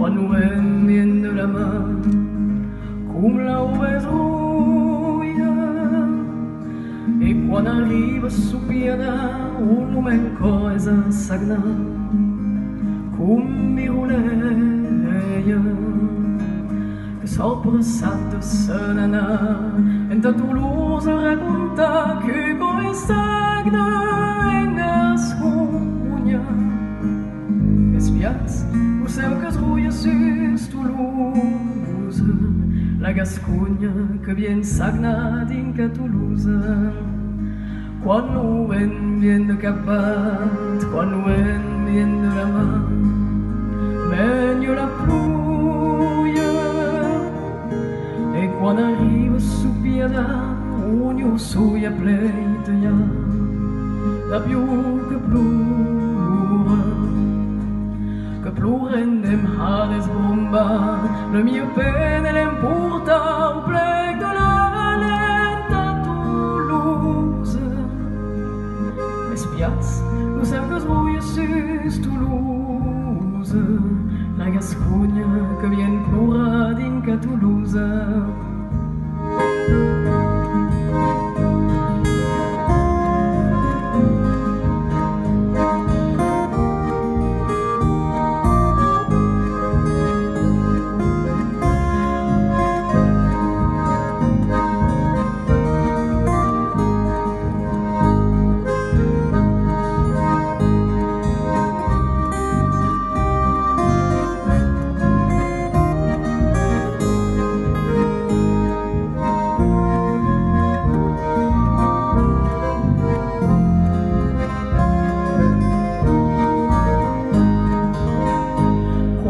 quan ho ven bien de la mà, com la uvesuia, e quan arriva supiada un lumenco es a sagnar, com mi ruleia, que sorpressat de se n'anar, enta Toulouse racconta que coi sagna en Gasconya. Espiats, ho seu que es ruia sus Toulouse, la Gasconya que bien sagna dinca Toulouse. Quan ho ven bien de capat, quan ho ven bien de la mà, menyo la pluja, e quan arriba supiada un suia pleita ja, la più que ploren dem hades bomba, le mio pene l'emporta au plec de la lenta Toulouse. Espiats, no seu que es ruia sus Toulouse, la Gasconya que bien plora dinca Toulouse.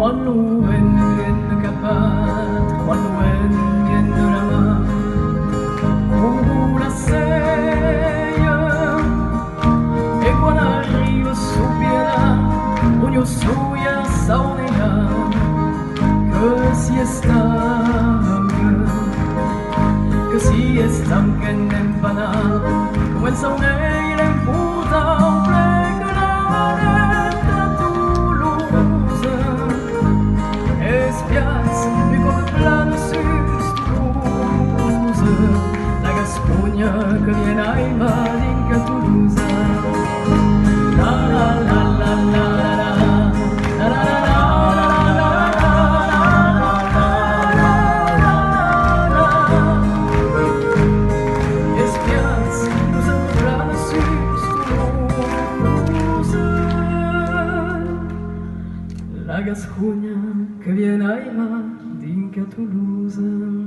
Quan ho ven bien de capat, quan ho ven bien de la mà, com la seia, e quan arriba supiada un suia saunea, que si estanca en empanar, comença un ei l'emporta un plec de la lenta Toulouse. Espiats, e come plano sus Toulouse, la Gasconya que viene ai mar dinca Toulouse. La la la la la la la la la Gasconya que viene ai mar dinca Toulouse.